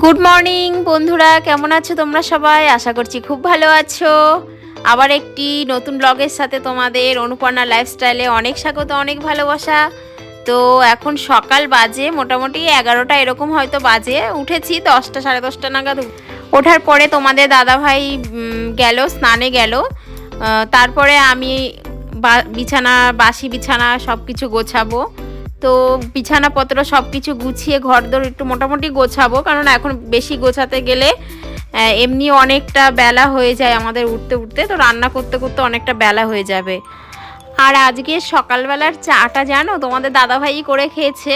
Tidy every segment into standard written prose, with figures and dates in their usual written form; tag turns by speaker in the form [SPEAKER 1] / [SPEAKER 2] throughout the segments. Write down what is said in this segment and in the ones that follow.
[SPEAKER 1] Good morning বন্ধুরা, কেমন আছো তোমরা সবাই? আশা করছি খুব ভালো আছো। আবার একটি নতুন ব্লগের সাথে তোমাদের অনুপর্ণা লাইফস্টাইলে অনেক স্বাগত, অনেক ভালোবাসা। তো এখন সকাল বাজে মোটামুটি 11টা এরকম হয়তো বাজে। উঠেছি 10টা সাড়ে 10টা নাগাদ। ওঠার পরে তোমাদের দাদাভাই গেল, স্নানে গেল। তারপরে আমি বিছানা, বাসি বিছানা সব কিছু গোছাবো। তো বিছানাপত্র সব কিছু গুছিয়ে ঘরদোর একটু মোটামুটি গোছাবো, কারণ এখন বেশি গোছাতে গেলে এমনি অনেকটা বেলা হয়ে যায় আমাদের উঠতে উঠতে। তো রান্না করতে করতে অনেকটা বেলা হয়ে যাবে। আর আজকে সকালবেলার চাটা জানো তোমাদের দাদাভাই করে খেয়েছে।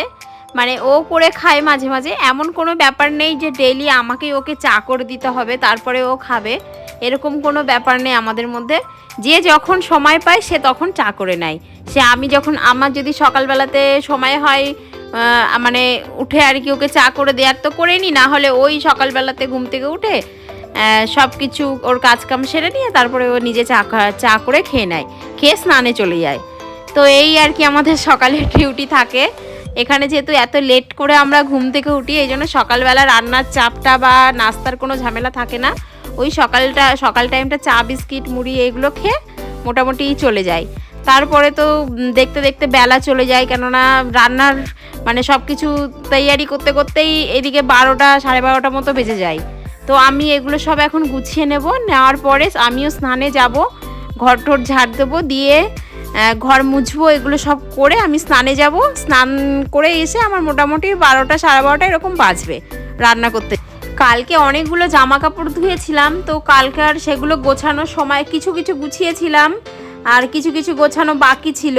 [SPEAKER 1] মানে ও করে খায় মাঝে মাঝে, এমন কোনো ব্যাপার নেই যে ডেইলি আমাকেই ওকে চা করে দিতে হবে তারপরে ও খাবে, এরকম কোনো ব্যাপার নেই আমাদের মধ্যে। যে যখন সময় পায় সে তখন চা করে নেয়। সে আমি যখন আমার যদি সকালবেলাতে সময় হয় মানে উঠে আর কি ওকে চা করে দেওয়ার তো করে নিই, না হলে ওই সকালবেলাতে ঘুম থেকে উঠে সব কিছু ওর কাজকাম সেরে নিয়ে তারপরে ও নিজে চা করে খেয়ে নেয়, খেয়ে স্নানে চলে যায়। তো এই আর কি আমাদের সকালের ডিউটি থাকে এখানে। যেহেতু এত লেট করে আমরা ঘুম থেকে উঠি, এই জন্য সকালবেলা রান্নার চাপটা বা নাস্তার কোনো ঝামেলা থাকে না। ওই সকাল টাইমটা চা বিস্কিট মুড়ি এগুলো খেয়ে মোটামুটি চলে যায়। তারপরে তো দেখতে দেখতে বেলা চলে যায়, কেননা রান্নার মানে সব কিছু তৈয়ারি করতে করতেই এদিকে 12টা সাড়ে 12টা মতো বেজে যায়। তো আমি এগুলো সব এখন গুছিয়ে নেওয়ার পরে আমিও স্নানে যাব, ঘর ঠোর ঝাড় দেবো, দিয়ে ঘর মুছবো, এগুলো সব করে আমি স্নানে যাব। স্নান করে এসে আমার মোটামুটি 12টা সাড়ে 12টা এরকম বাজবে রান্না করতে। কালকে অনেকগুলো জামা কাপড় ধুয়েছিলাম, তো কালকে আর সেগুলো গোছানোর সময় কিছু কিছু গুছিয়েছিলাম আর কিছু কিছু গোছানো বাকি ছিল।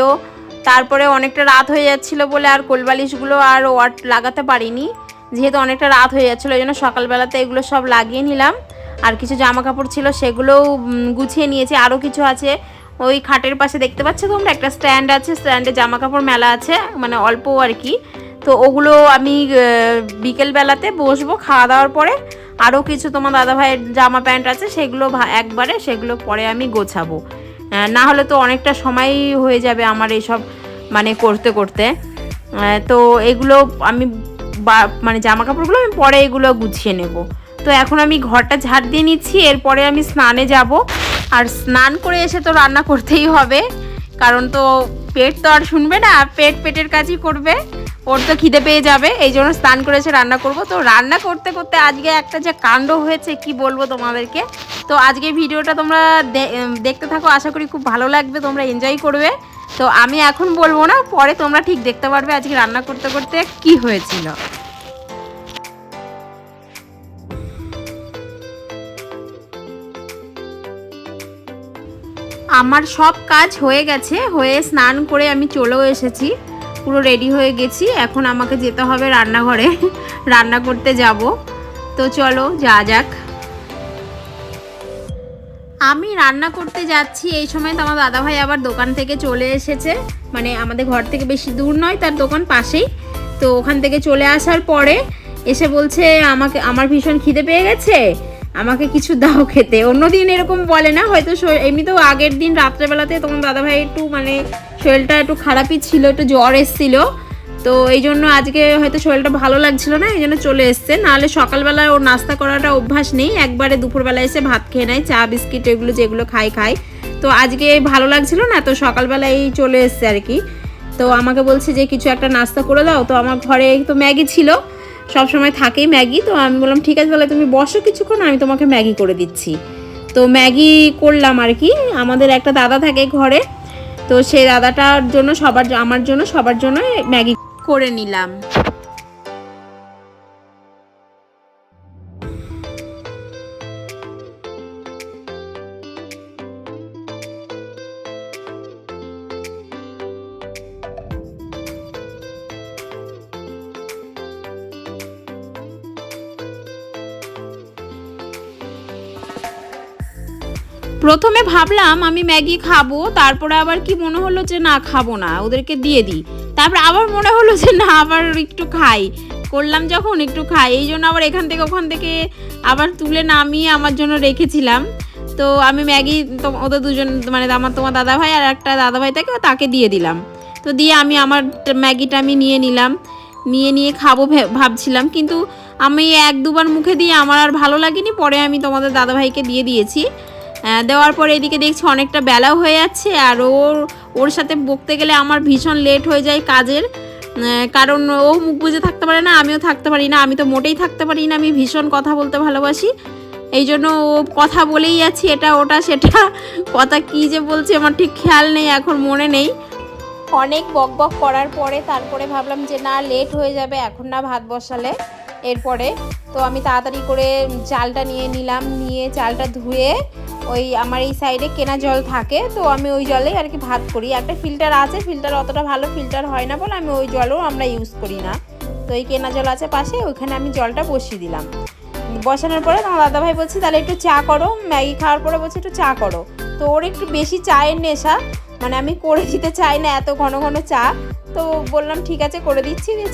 [SPEAKER 1] তারপরে অনেকটা রাত হয়ে যাচ্ছিলো বলে আর কোলবালিশগুলো আর ওয়াট লাগাতে পারিনি, যেহেতু অনেকটা রাত হয়ে যাচ্ছিলো এই জন্য সকালবেলাতে এগুলো সব লাগিয়ে নিলাম। আর কিছু জামা কাপড় ছিল সেগুলোও গুছিয়ে নিয়েছি। আরও কিছু আছে, ওই খাটের পাশে দেখতে পাচ্ছ তোমরা একটা স্ট্যান্ড আছে, স্ট্যান্ডে জামা কাপড় মেলা আছে, মানে অল্প আর কি। তো ওগুলো আমি বিকেলবেলাতে বসবো খাওয়া দাওয়ার পরে। আরও কিছু তোমার দাদাভাইয়ের জামা প্যান্ট আছে, সেগুলো সেগুলো পরে আমি গোছাবো। না হলে তো অনেকটা সময় হয়ে যাবে আমার এইসব মানে করতে করতে। তো এগুলো আমি মানে জামা কাপড়গুলো আমি পরে এগুলো গুছিয়ে নেব। তো এখন আমি ঘরটা ঝাড় দিয়ে নিচ্ছি, এরপরে আমি স্নানে যাব। আর স্নান করে এসে তো রান্না করতেই হবে, কারণ তো পেট তো আর শুনবে না, পেটের কাজই করবে, ওর তো খিদে পেয়ে যাবে। এই জন্য স্নান করে এসে রান্না করব। তো রান্না করতে করতে আজকে একটা যে কাণ্ড হয়েছে কি বলবো তোমাদেরকে। তো আজকে ভিডিওটা তোমরা দেখতে থাকো, আশা করি খুব ভালো লাগবে, তোমরা এনজয় করবে। তো আমি এখন বলবো না, পরে তোমরা ঠিক দেখতে পারবে আজকে রান্না করতে করতে কি হয়েছিল। আমার সব কাজ হয়ে গেছে, হয়ে স্নান করে আমি চলেও এসেছি, পুরো রেডি হয়ে গেছি। এখন আমাকে যেতে হবে রান্নাঘরে, রান্না করতে যাব। তো চলো যাক। আমি রান্না করতে যাচ্ছি, এই সময় তো আমার দাদাভাই আবার দোকান থেকে চলে এসেছে, মানে আমাদের ঘর থেকে বেশি দূর নয়, তার দোকান পাশেই। তো ওখান থেকে চলে আসার পরে এসে বলছে আমার ভীষণ খিদে পেয়ে গেছে, আমাকে কিছু দাও খেতে। অন্যদিন এরকম বলে না, হয়তো এমনিতেও আগের দিন রাত্রেবেলাতে তোমার দাদাভাই একটু মানে শরীরটা একটু খারাপই ছিল, একটু জ্বর এসেছিলো। তো এই জন্য আজকে হয়তো শরীরটা ভালো লাগছিল না, এই জন্য চলে এসছে। নাহলে সকালবেলায় ওর নাস্তা করাটা অভ্যাস নেই, একবারে দুপুরবেলায় এসে ভাত খেয়ে নেয়, চা বিস্কিট এগুলো যেগুলো খায়। তো আজকে ভালো লাগছিল না, তো সকালবেলায় চলে এসছে আর কি। তো আমাকে বলছে যে কিছু একটা নাস্তা করে দাও। তো আমার ঘরে তো ম্যাগি ছিল, সব সময় থাকেই ম্যাগি। তো আমি বললাম ঠিক আছে, তাহলে তুমি বসো কিছুক্ষণ, আমি তোমাকে ম্যাগি করে দিচ্ছি। তো ম্যাগি করলাম আর কি। আমাদের একটা দাদা থাকে ঘরে, তো সেই দাদাটার জন্য আমার জন্য সবার জন্য ম্যাগি করে নিলাম। প্রথমে ভাবলাম আমি ম্যাগি খাবো, তারপরে আবার কি মনে হলো যে না খাবো না, ওদেরকে দিয়ে দিই। তারপর আবার মনে হলো যে না আবার একটু খাই, করলাম যখন একটু খাই, এই জন্য আবার এখান থেকে ওখান থেকে আবার তুলে নামিয়ে আমার জন্য রেখেছিলাম। তো আমি ম্যাগি ওদের দুজন মানে তোমার দাদাভাই আর একটা দাদাভাই তাকে দিয়ে দিলাম। তো দিয়ে আমি আমার ম্যাগিটা আমি নিয়ে নিলাম, নিয়ে নিয়ে খাবো ভাবছিলাম, কিন্তু আমি 1-2বার মুখে দিয়ে আমার আর ভালো লাগেনি, পরে আমি তোমাদের দাদাভাইকে দিয়ে দিয়েছি। দেওয়ার পরে এদিকে দেখছি অনেকটা বেলাও হয়ে যাচ্ছে, আর ওর সাথে বকতে গেলে আমার ভীষণ লেট হয়ে যায় কাজের, কারণ ও মুখ বুজে থাকতে পারে না, আমিও থাকতে পারি না, আমি তো মোটেই থাকতে পারি না, আমি ভীষণ কথা বলতে ভালোবাসি। এই জন্য ও কথা বলেই যাচ্ছি এটা ওটা সেটা, কথা কী যে বলছে আমার ঠিক খেয়াল নেই, এখন মনে নেই। অনেক বক বক করার পরে তারপরে ভাবলাম যে না, লেট হয়ে যাবে এখন না ভাত বসালে এরপরে। তো আমি তাড়াতাড়ি করে চালটা নিয়ে নিলাম, নিয়ে চালটা ধুয়ে ওই আমার এই সাইডে কেনা জল থাকে, তো আমি ওই জলেই আর কি ভাত করি। একটা ফিল্টার আছে, ফিল্টার অতটা ভালো ফিল্টার হয় না বলে আমি ওই জলও আমরা ইউজ করি না, তো এই কেনা জল আছে পাশে, ওইখানে আমি জলটা বসিয়ে দিলাম। বসানোর পরে আমার দাদাভাই বলছি তাহলে একটু চা করো, ম্যাগি খাওয়ার পরে বলছি একটু চা করো। তো ওর একটু বেশি চায়ের নেশা, মানে আমি করে দিতে চাই না এত ঘন ঘন চা, তো বললাম ঠিক আছে করে দিচ্ছি, যে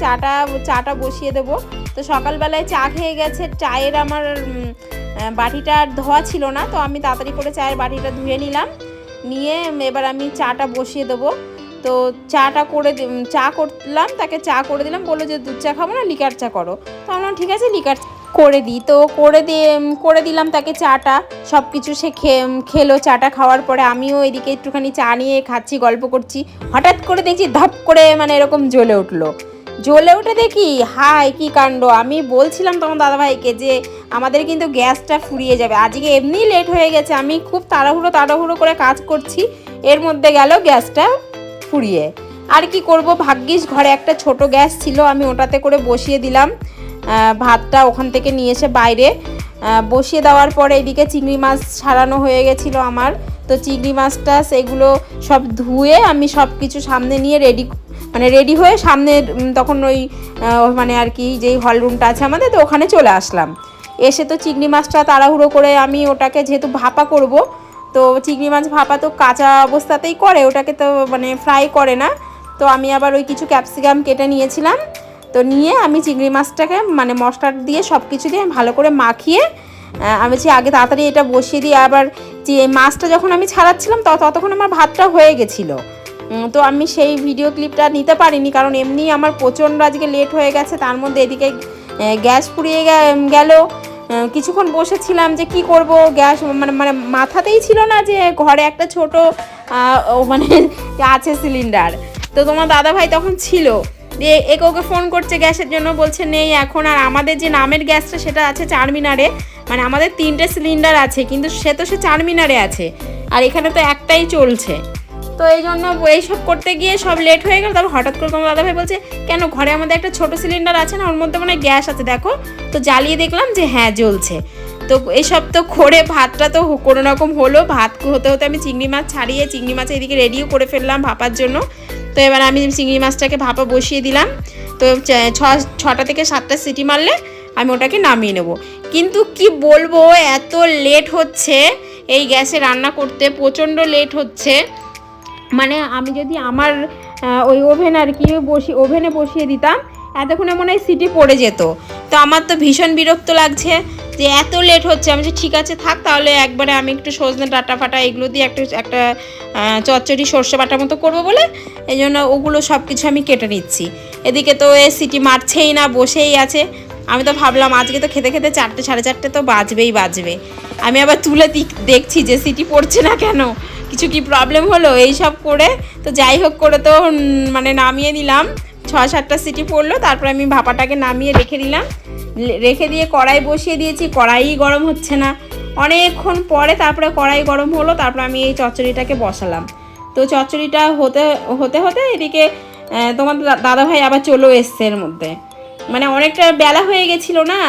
[SPEAKER 1] চাটা বসিয়ে দেবো। তো সকালবেলায় চা খেয়ে গেছে, চায়ের আমার বাটিটা ধোয়া ছিল না, তো আমি তাড়াতাড়ি করে চায়ের বাটিটা ধুয়ে নিলাম, নিয়ে এবার আমি চাটা বসিয়ে দেবো। তো চা করলাম, তাকে চা করে দিলাম, বললো যে দুধ চা খাবো না, লিকার চা করো। তো আমরা ঠিক আছে লিকার করে দিই। তো করে দিলাম তাকে চাটা, সব কিছু সে খেলো। চাটা খাওয়ার পরে আমিও এদিকে একটুখানি চা নিয়ে খাচ্ছি, গল্প করছি। হঠাৎ করে দেখছি ধপ করে মানে এরকম জ্বলে উঠে দেখি হাই কি কাণ্ড। আমি বলছিলাম তোমার দাদাভাইকে যে আমাদের কিন্তু গ্যাসটা ফুরিয়ে যাবে, আজকে এমনি লেট হয়ে গেছে, আমি খুব তাড়াহুড়ো করে কাজ করছি, এর মধ্যে গেল গ্যাসটা ফুরিয়ে। আর কি করব, ভাগ্যিস ঘরে একটা ছোট গ্যাস ছিল, আমি ওটাতে করে বসিয়ে দিলাম ভাতটা, ওখান থেকে নিয়ে এসে বাইরে বসিয়ে দেওয়ার পরে এদিকে চিংড়ি মাছ ছাড়ানো হয়ে গেছিলো আমার। তো চিংড়ি মাছটা সেগুলো সব ধুয়ে আমি সব কিছু সামনে নিয়ে রেডি হয়ে সামনে তখন ওই মানে আর কি যেই হল রুমটা আছে আমাদের, তো ওখানে চলে আসলাম। এসে তো চিংড়ি মাছটা তাড়াহুড়ো করে আমি ওটাকে যেহেতু ভাপা করব, তো চিংড়ি মাছ ভাপা তো কাঁচা অবস্থাতেই করে, ওটাকে তো মানে ফ্রাই করে না। তো আমি আবার ওই কিছু ক্যাপসিকাম কেটে নিয়েছিলাম, তো নিয়ে আমি চিংড়ি মাছটাকে মানে মশলা দিয়ে সব কিছু দিয়ে ভালো করে মাখিয়ে আমি আগে তাড়াতাড়ি এটা বসিয়ে দিই। আবার যে মাছটা যখন আমি ছাড়াচ্ছিলাম ততক্ষণ আমার ভাতটা হয়ে গেছিলো, তো আমি সেই ভিডিও ক্লিপটা নিতে পারিনি, কারণ এমনি আমার প্রচণ্ড আজকে লেট হয়ে গেছে, তার মধ্যে এদিকে গ্যাস ফুরিয়ে গেল। কিছুক্ষণ বসেছিলাম যে কি করব, গ্যাস মানে মাথাতেই ছিল না যে ঘরে একটা ছোট মানে আছে সিলিন্ডার। তো তোমার দাদাভাই তখন ছিল, দিয়ে ওকে ফোন করছে গ্যাসের জন্য, বলছে নেই এখন। আর আমাদের যে নামের গ্যাসটা সেটা আছে চারমিনারে, মানে আমাদের 3টে সিলিন্ডার আছে, কিন্তু সে চারমিনারে আছে, আর এখানে তো একটাই চলছে। তো এই জন্য এইসব করতে গিয়ে সব লেট হয়ে গেল। তারপর হঠাৎ করে তোমার দাদাভাই বলছে কেন, ঘরে আমাদের একটা ছোট সিলিন্ডার আছে না, ওর মধ্যে মনে হয় গ্যাস আছে দেখো। তো জ্বালিয়ে দেখলাম যে হ্যাঁ জ্বলছে। তো এইসব তো করে ভাতটা তো কোনো রকম হলো, ভাত হতে হতে আমি চিংড়ি মাছ ছাড়িয়ে চিংড়ি মাছ এদিকে রেডিও করে ফেললাম ভাপার জন্য। তো এবার আমি চিংড়ি মাছটাকে ভাপা বসিয়ে দিলাম। তো 6টা থেকে 7টা সিটি মারলে আমি ওটাকে নামিয়ে নেব। কিন্তু কি বলবো, এত লেট হচ্ছে এই গ্যাসে রান্না করতে, প্রচণ্ড লেট হচ্ছে। মানে আমি যদি আমার ওই ওভেন আর কি ওভেনে বসিয়ে দিতাম, এতক্ষণে মনে হয় সিটি পড়ে যেত। তো আমার তো ভীষণ বিরক্ত লাগছে যে এত লেট হচ্ছে। আমি যে ঠিক আছে থাক, তাহলে একবারে আমি একটু সজনে ডাঁটা ফাটা এগুলো দিয়ে একটা চচ্চড়ি সর্ষে বাটার মতো করবো বলে এই জন্য ওগুলো সব কিছু আমি কেটে নিচ্ছি। এদিকে তো এ সিটি মারছেই না, বসেই আছে। আমি তো ভাবলাম আজকে তো খেতে খেতে 4টে 4:30 তো বাজবে। আমি আবার তুলে দেখছি যে সিটি পড়ছে না কেন, কিছু কি প্রবলেম হলো, এই সব করে তো যাই হোক করে তো মানে নামিয়ে নিলাম। 6-7টা সিটি পড়লো, তারপরে আমি ভাপাটাকে নামিয়ে রেখে দিয়ে কড়াই বসিয়ে দিয়েছি। কড়াই গরম হচ্ছে না, অনেকক্ষণ পরে তারপরে কড়াই গরম হলো, তারপরে আমি এই চচ্চড়িটাকে বসালাম। তো চচ্চড়িটা হতে হতে এদিকে তোমার দাদাভাই আবার চলেও এসছে এর মধ্যে। মানে অনেকটা বেলা হয়ে গেছিলো না,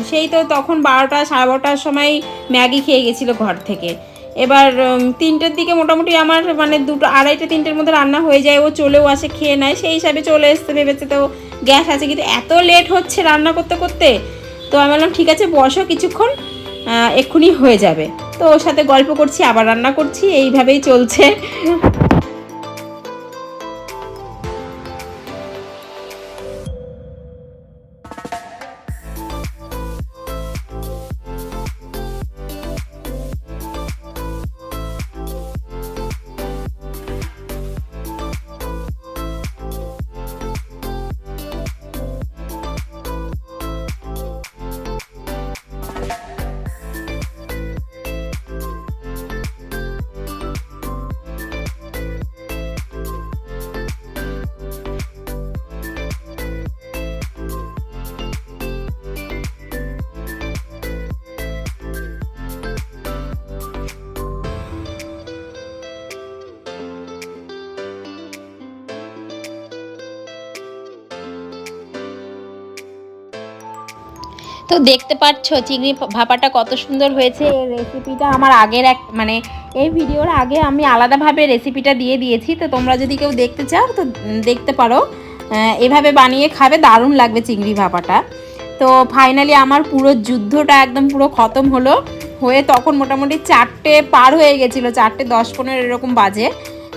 [SPEAKER 1] সেই তো তখন 12টা 12:30টার সময় ম্যাগি খেয়ে গেছিলো ঘর থেকে। এবার 3টের দিকে মোটামুটি আমার মানে 2টো 2:30 3টের মধ্যে রান্না হয়ে যায়, ও চলেও আসে খেয়ে নেয়, সেই হিসাবে চলে এসছে, ভেবেছে তো গ্যাস আছে। কিন্তু এত লেট হচ্ছে রান্না করতে করতে, তো আমি বললাম ঠিক আছে বসো কিছুক্ষণ, এক্ষুনি হয়ে যাবে। তো ওর সাথে গল্প করছি, আবার রান্না করছি, এইভাবেই চলছে। তো দেখতে পাচ্ছ চিংড়ি ভাপাটা কত সুন্দর হয়েছে। এই রেসিপিটা আমার আগের এই ভিডিওর আগে আমি আলাদাভাবে রেসিপিটা দিয়ে দিয়েছি, তো তোমরা যদি কেউ দেখতে চাও তো দেখতে পারো। এভাবে বানিয়ে খাবে, দারুণ লাগবে চিংড়ি ভাপাটা। তো ফাইনালি আমার পুরো যুদ্ধটা একদম পুরো খতম হলো, হয়ে তখন মোটামুটি 4টে পার হয়ে গেছিলো, 4:10-15 এরকম বাজে।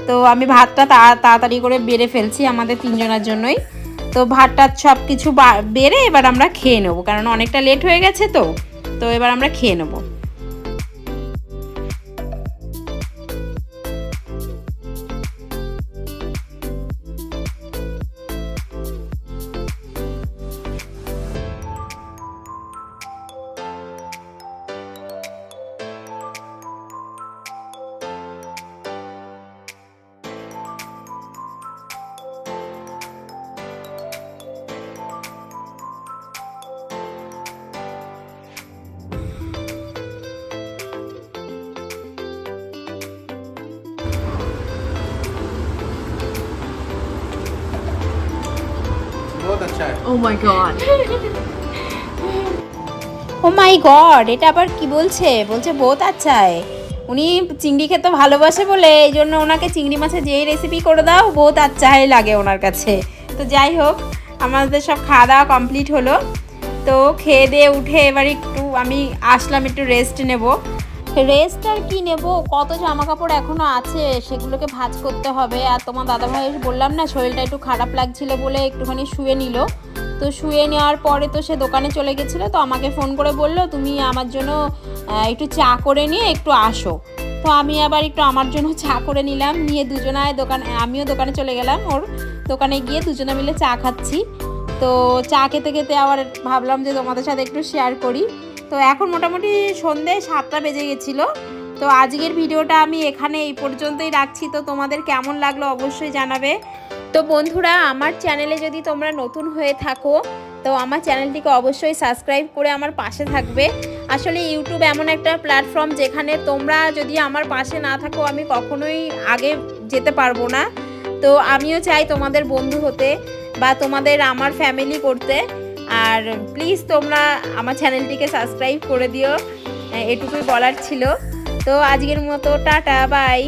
[SPEAKER 1] তো আমি ভাতটা তাড়াতাড়ি করে বেড়ে ফেলছি আমাদের 3 জনের জন্যই। তো ভাতটা সব কিছু বেড়ে এবার আমরা খেয়ে নেবো, কারণ অনেকটা লেট হয়ে গেছে। তো এবার আমরা খেয়ে নেবো।
[SPEAKER 2] बहुत अच्छा है।
[SPEAKER 3] Oh my god.
[SPEAKER 1] Oh my god, এটা আবার কি বলছে বহুত আচ্ছা। উনি চিংড়ি খেতে ভালোবাসে বলে এই জন্য ওনাকে চিংড়ি মাছের যেই রেসিপি করে দাও বহুত আচ্ছাই লাগে ওনার কাছে। তো যাই হোক, আমাদের সব খাওয়া দাওয়া কমপ্লিট হলো। তো খেয়ে দিয়ে উঠে এবার একটু আমি আসলাম একটু রেস্ট নেব। রেস্ট আর কি নেব, কত জামা কাপড় এখনও আছে সেগুলোকে ভাঁজ করতে হবে। আর তোমার দাদাভাই বললাম না শরীরটা একটু খারাপ লাগছিল বলে একটুখানি শুয়ে নিল। তো শুয়ে নেওয়ার পরে তো সে দোকানে চলে গেছিলো, তো আমাকে ফোন করে বলল তুমি আমার জন্য একটু চা করে নিয়ে একটু আসো। তো আমি আবার একটু আমার জন্য চা করে নিলাম, নিয়ে দুজনায় আমিও দোকানে চলে গেলাম। ওর দোকানে গিয়ে দুজনে মিলে চা খাচ্ছি। তো চা খেতে খেতে আবার ভাবলাম যে তোমাদের সাথে একটু শেয়ার করি। তো এখন মোটামুটি সন্ধ্যে 7টা বেজে গেছিলো। তো আজকের ভিডিওটা আমি এখানে এই পর্যন্তই রাখছি। তো তোমাদের কেমন লাগলো অবশ্যই জানাবে। তো বন্ধুরা, আমার চ্যানেলে যদি তোমরা নতুন হয়ে থাকো তো আমার চ্যানেলটিকে অবশ্যই সাবস্ক্রাইব করে আমার পাশে থাকবে। আসলে ইউটিউব এমন একটা প্ল্যাটফর্ম যেখানে তোমরা যদি আমার পাশে না থাকো আমি কখনোই আগে যেতে পারবো না। তো আমিও চাই তোমাদের বন্ধু হতে বা তোমাদের আমার ফ্যামিলি করতে। আর প্লিজ তোমরা আমার চ্যানেলটিকে সাবস্ক্রাইব করে দিও, এটুকুই বলার ছিল। তো আজকের মতো টাটা, বাই।